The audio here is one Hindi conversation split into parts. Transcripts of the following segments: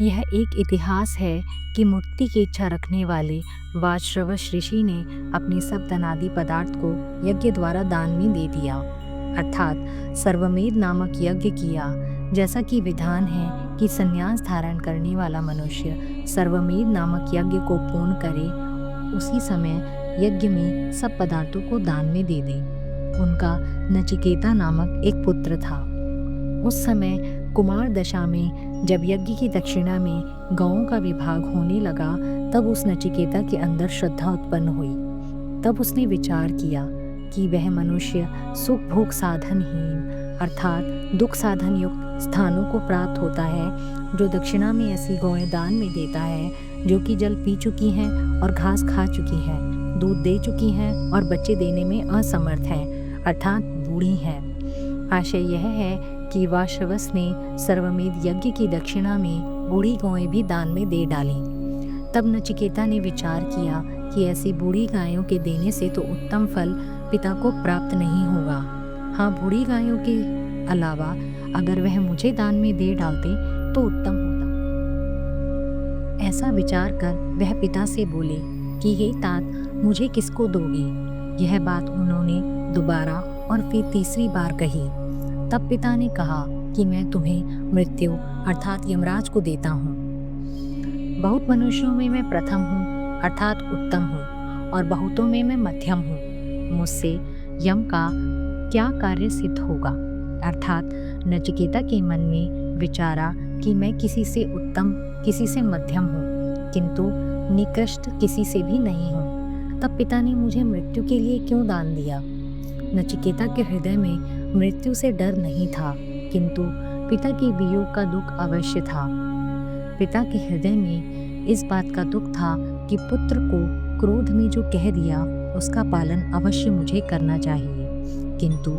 यह एक इतिहास है कि मुक्ति की इच्छा रखने वाले वाजश्रवस ऋषि ने अपने सब धनादि पदार्थ को यज्ञ द्वारा दान में दे दिया, अर्थात सर्वमेध नामक यज्ञ किया। जैसा कि विधान है कि संन्यास धारण करने वाला मनुष्य सर्वमेध नामक यज्ञ को पूर्ण करे, उसी समय यज्ञ में सब पदार्थों को दान में दे दे। उनका नचिकेता नामक एक पुत्र था। उस समय कुमार दशा में जब यज्ञ की दक्षिणा में गौओं का विभाग होने लगा, तब उस नचिकेता के अंदर श्रद्धा उत्पन्न हुई। तब उसने विचार किया कि वह मनुष्य सुख भोग साधनहीन अर्थात दुख साधन युक्त स्थानों को प्राप्त होता है, जो दक्षिणा में ऐसी गौएं दान में देता है जो कि जल पी चुकी हैं और घास खा चुकी हैं, दूध दे चुकी हैं और बच्चे देने में असमर्थ हैं, अर्थात बूढ़ी हैं। आशय यह है कि वाजश्रवस ने सर्वमेध यज्ञ की दक्षिणा में बूढ़ी गौएं भी दान में दे डालीं। तब नचिकेता ने विचार किया कि ऐसी बूढ़ी गायों के देने से तो उत्तम फल पिता को प्राप्त नहीं होगा। हाँ, बूढ़ी गायों के अलावा अगर वह मुझे दान में दे डालते तो उत्तम होता। ऐसा विचार कर वह पिता से बोले कि हे तात, मुझे किसको दोगे? यह बात उन्होंने दोबारा और फिर तीसरी बार कही। तब पिता ने कहा कि मैं तुम्हें मृत्यु अर्थात यमराज को देता हूँ। बहुत मनुष्यों में मैं प्रथम हूँ अर्थात उत्तम हूँ, और बहुतों में मैं मध्यम हूँ। मुझसे यम का क्या कार्य सिद्ध होगा? अर्थात नचिकेता के मन में विचारा कि मैं किसी से उत्तम, किसी से मध्यम हूँ, किंतु निकृष्ट किसी से भी नहीं हूँ। तब पिता ने मुझे मृत्यु के लिए क्यों दान दिया? नचिकेता के हृदय में मृत्यु से डर नहीं था, किंतु पिता के वियोग का दुख अवश्य था। पिता के हृदय में इस बात का दुख था कि पुत्र को क्रोध में जो कह दिया उसका पालन अवश्य मुझे करना चाहिए, किंतु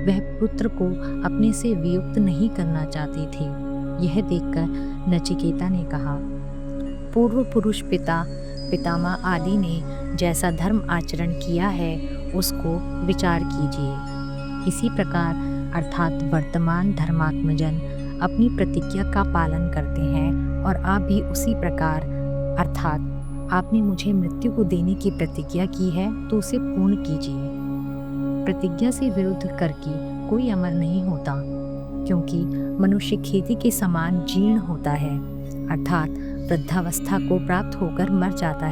वह पुत्र को अपने से वियुक्त नहीं करना चाहती थी। यह देखकर नचिकेता ने कहा, पूर्व पुरुष पितामह आदि ने जैसा धर्म आचरण किया है उसको विचार कीजिए। इसी प्रकार अर्थात वर्तमान धर्मात्मजन अपनी प्रतिज्ञा का पालन करते हैं, और आप भी उसी प्रकार अर्थात आपने मुझे मृत्यु को देने की प्रतिज्ञा की है तो उसे पूर्ण कीजिए। प्रतिज्ञा से विरुद्ध करके कोई अमर नहीं होता, क्योंकि मनुष्य खेती के समान जीर्ण होता है, अर्थात वृद्धावस्था को प्राप्त होकर मर जाता है।